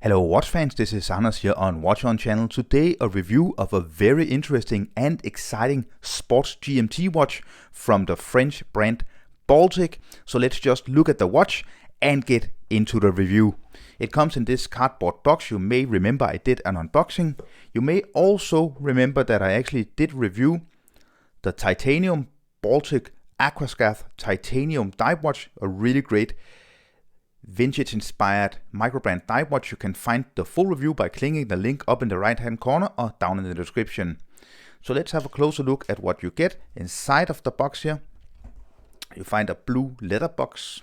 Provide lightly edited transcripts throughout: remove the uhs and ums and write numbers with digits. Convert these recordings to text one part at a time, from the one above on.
Hello watch fans, this is Anders here on Watch On channel. Today a review of a very interesting and exciting sports GMT watch from the French brand Baltic. So let's just look at the watch and get into the review. It comes in this cardboard box. You may remember I did an unboxing. You may also remember that I actually did review the titanium Baltic Aquascaphe titanium dive watch, a really great vintage inspired microbrand dive watch. You can find the full review by clicking the link up in the right hand corner or down in the description. So let's have a closer look at what you get inside of the box here. You find a blue leather box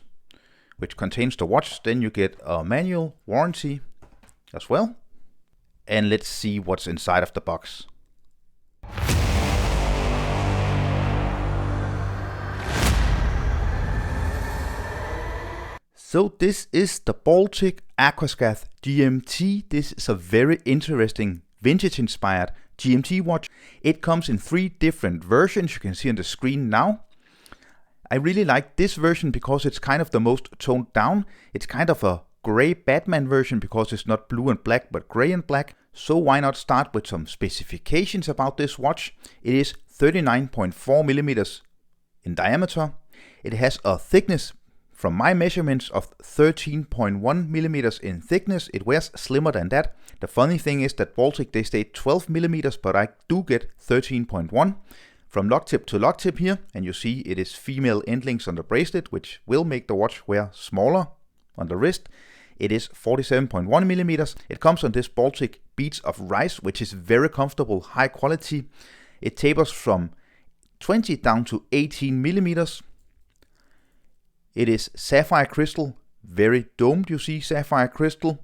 which contains the watch. Then you get a manual warranty as well. And let's see what's inside of the box. So this is the Baltic Aquascaphe GMT. This is a very interesting vintage inspired GMT watch. It comes in 3 different versions. You can see on the screen now. I really like this version because it's kind of the most toned down. It's kind of a gray Batman version because it's not blue and black but gray and black. So why not start with some specifications about this watch. It is 39.4 millimeters in diameter. It has a thickness from my measurements of 13.1 millimeters in thickness. It wears slimmer than that. The funny thing is that Baltic, they state 12 millimeters, but I do get 13.1 from lock tip to lock tip here. And you see it is female end links on the bracelet, which will make the watch wear smaller on the wrist. It is 47.1 millimeters. It comes on this Baltic beads of rice, which is very comfortable, high quality. It tapers from 20 down to 18 millimeters. It is sapphire crystal, very domed, you see, sapphire crystal.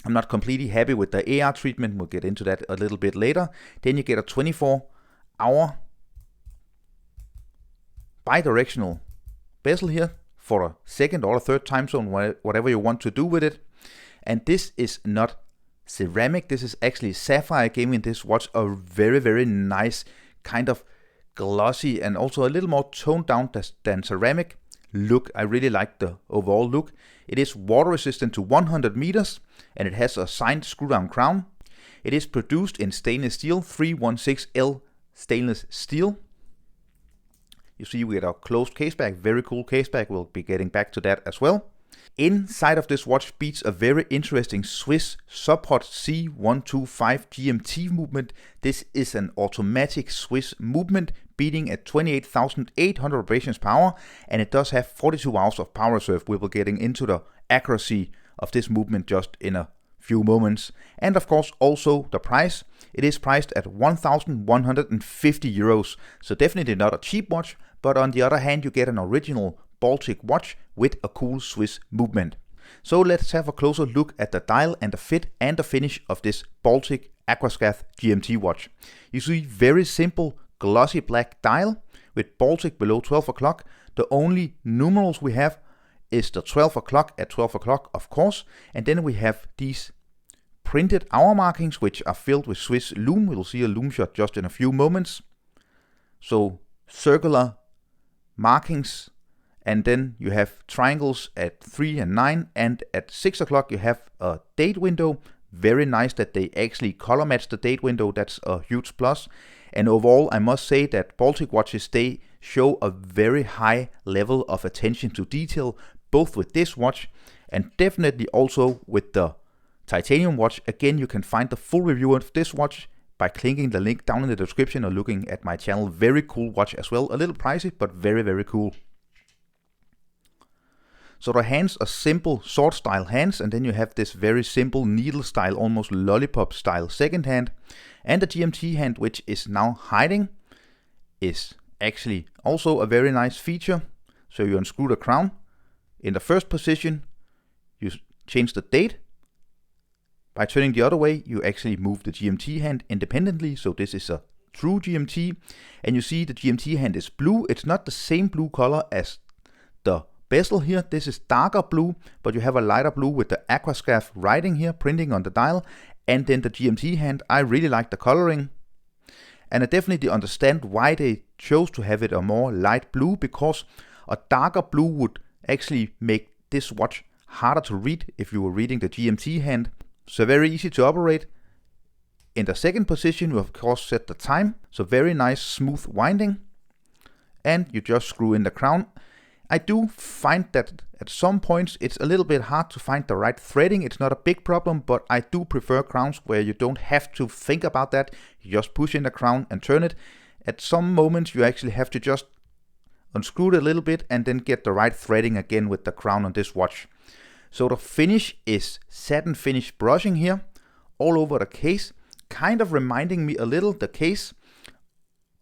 I'm not completely happy with the AR treatment. We'll get into that a little bit later. Then you get a 24-hour bidirectional bezel here for a second or a third time zone, whatever you want to do with it. And this is not ceramic. This is actually sapphire, giving this watch a very, very nice kind of glossy and also a little more toned down than ceramic look. I really like the overall look. It is water resistant to 100 meters and it has a signed screw down crown. It is produced in stainless steel, 316L stainless steel. You see we get a closed case back, very cool case back. We'll be getting back to that as well. Inside of this watch beats a very interesting Swiss Subhot C125 GMT movement. This is an automatic Swiss movement beating at 28,800 vibrations per hour, and it does have 42 hours of power reserve. We will be getting into the accuracy of this movement just in a few moments. And of course also the price. It is priced at 1,150 euros. So definitely not a cheap watch, but on the other hand you get an original Baltic watch with a cool Swiss movement. So let's have a closer look at the dial and the fit and the finish of this Baltic Aquascaphe GMT watch. You see very simple glossy black dial with Baltic below 12 o'clock. The only numerals we have is the 12 o'clock at 12 o'clock, of course. And then we have these printed hour markings which are filled with Swiss Loom. We'll see a Loom shot just in a few moments. So circular markings. And then you have triangles at 3 and 9, and at 6 o'clock you have a date window. Very nice that they actually color match the date window. That's a huge plus. And overall, I must say that Baltic watches, they show a very high level of attention to detail, both with this watch and definitely also with the titanium watch. Again, you can find the full review of this watch by clicking the link down in the description or looking at my channel. Very cool watch as well. A little pricey, but very, very cool. So the hands are simple sword style hands, and then you have this very simple needle style, almost lollipop style second hand. And the GMT hand, which is now hiding, is actually also a very nice feature. So you unscrew the crown. In the first position, you change the date. By turning the other way, you actually move the GMT hand independently. So this is a true GMT. And you see the GMT hand is blue. It's not the same blue color as the bezel here. This is darker blue, but you have a lighter blue with the Aquascaphe writing here, printing on the dial. And then the GMT hand, I really like the coloring. And I definitely understand why they chose to have it a more light blue, because a darker blue would actually make this watch harder to read if you were reading the GMT hand. So very easy to operate. In the second position, you of course set the time. So very nice smooth winding. And you just screw in the crown. I do find that at some points it's a little bit hard to find the right threading. It's not a big problem, but I do prefer crowns where you don't have to think about that. You just push in the crown and turn it. At some moments you actually have to just unscrew it a little bit and then get the right threading again with the crown on this watch. So the finish is satin finish brushing here all over the case, kind of reminding me a little the case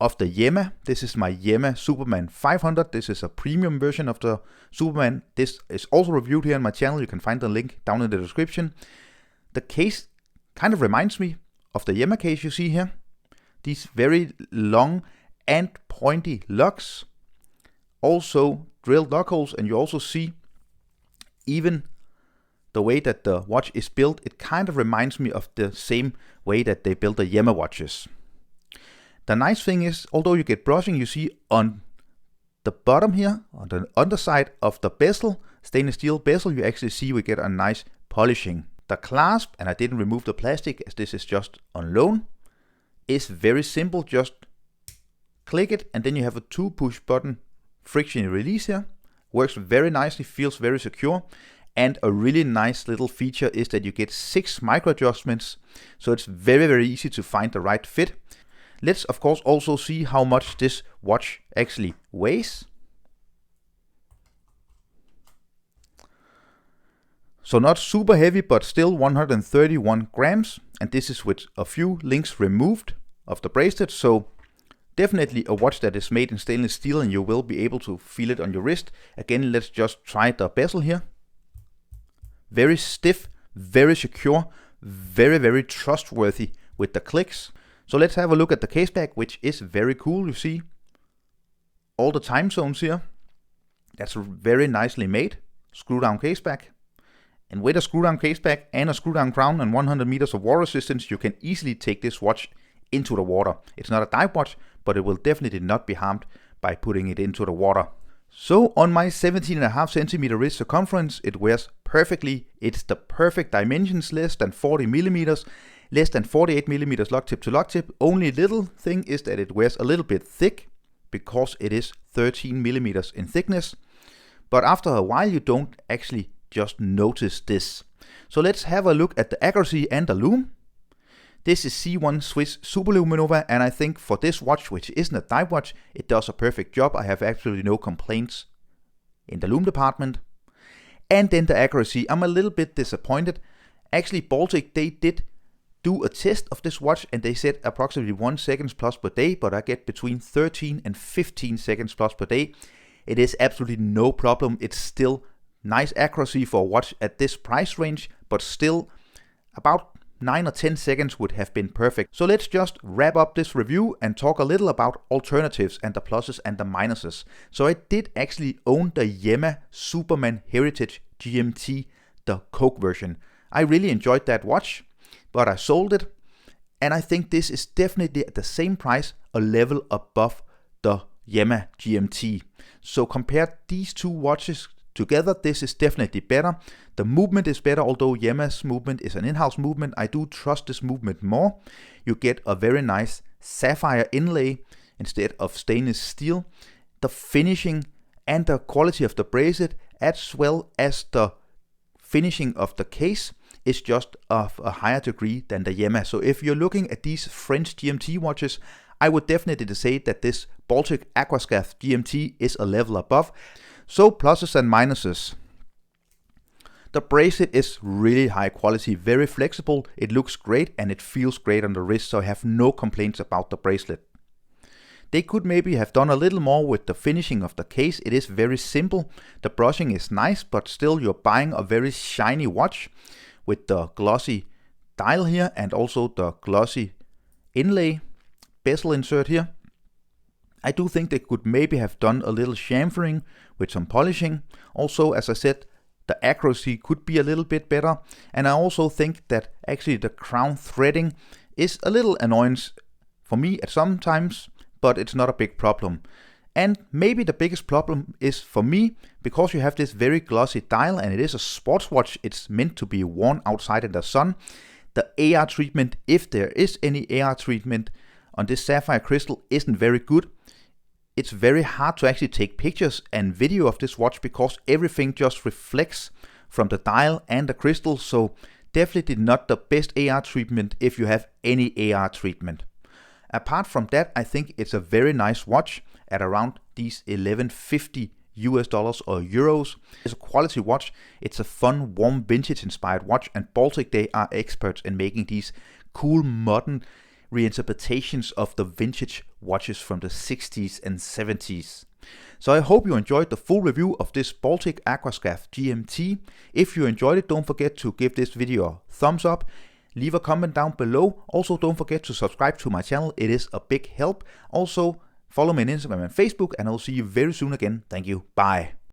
of the YEMA. This is my YEMA Superman 500. This is a premium version of the Superman. This is also reviewed here on my channel. You can find the link down in the description. The case kind of reminds me of the YEMA case you see here. These very long and pointy lugs. Also drilled lug holes, and you also see even the way that the watch is built. It kind of reminds me of the same way that they built the YEMA watches. The nice thing is, although you get brushing, you see on the bottom here, on the underside of the bezel, stainless steel bezel, you actually see we get a nice polishing. The clasp, and I didn't remove the plastic as this is just on loan, is very simple. Just click it and then you have a 2 push button friction release here. Works very nicely, feels very secure. And a really nice little feature is that you get 6 micro adjustments. So it's very easy to find the right fit. Let's of course also see how much this watch actually weighs. So not super heavy, but still 131 grams. And this is with a few links removed of the bracelet. So definitely a watch that is made in stainless steel and you will be able to feel it on your wrist. Again, let's just try the bezel here. Very stiff, very secure, very trustworthy with the clicks. So let's have a look at the case back, which is very cool. You see all the time zones here. That's very nicely made. Screw down case back. And with a screw down case back and a screw down crown and 100 meters of water resistance, you can easily take this watch into the water. It's not a dive watch, but it will definitely not be harmed by putting it into the water. So on my 17.5 centimeter wrist circumference, it wears perfectly. It's the perfect dimensions, less than 40 millimeters, less than 48 millimeters lock tip to lock tip. Only little thing is that it wears a little bit thick because it is 13 millimeters in thickness. But after a while, you don't actually just notice this. So let's have a look at the accuracy and the loom. This is C1 Swiss Superluminova, and I think for this watch, which isn't a dive watch, it does a perfect job. I have absolutely no complaints in the loom department. And then the accuracy, I'm a little bit disappointed. Actually, Baltic, they did do a test of this watch and they said approximately 1 second plus per day, but I get between 13 and 15 seconds plus per day. It is absolutely no problem. It's still nice accuracy for a watch at this price range, but still about 9 or 10 seconds would have been perfect. So let's just wrap up this review and talk a little about alternatives and the pluses and the minuses. So I did actually own the YEMA Superman Heritage GMT, the Coke version. I really enjoyed that watch, but I sold it. And I think this is definitely at the same price, a level above the YEMA GMT. So compare these two watches together, this is definitely better. The movement is better, although YEMA's movement is an in-house movement. I do trust this movement more. You get a very nice sapphire inlay instead of stainless steel. The finishing and the quality of the bracelet, as well as the finishing of the case, is just of a higher degree than the YEMA. So if you're looking at these French GMT watches, I would definitely say that this Baltic Aquascaphe GMT is a level above. So pluses and minuses. The bracelet is really high quality, very flexible, it looks great and it feels great on the wrist, so I have no complaints about the bracelet. They could maybe have done a little more with the finishing of the case. It is very simple, the brushing is nice, but still you're buying a very shiny watch with the glossy dial here and also the glossy inlay bezel insert here. I do think they could maybe have done a little chamfering with some polishing. Also, as I said, the accuracy could be a little bit better. And I also think that actually the crown threading is a little annoyance for me at some times, but it's not a big problem. And maybe the biggest problem is for me, because you have this very glossy dial and it is a sports watch, it's meant to be worn outside in the sun. The AR treatment, if there is any AR treatment on this sapphire crystal, isn't very good. It's very hard to actually take pictures and video of this watch because everything just reflects from the dial and the crystal, so definitely not the best AR treatment if you have any AR treatment. Apart from that, I think it's a very nice watch at around these $11.50 or euros. It's a quality watch. It's a fun, warm, vintage inspired watch, and Baltic, they are experts in making these cool, modern reinterpretations of the vintage watches from the 60s and 70s. So I hope you enjoyed the full review of this Baltic Aquascaphe GMT. If you enjoyed it, don't forget to give this video a thumbs up. Leave a comment down below. Also, don't forget to subscribe to my channel. It is a big help. Also, follow me on Instagram and Facebook, and I'll see you very soon again. Thank you. Bye.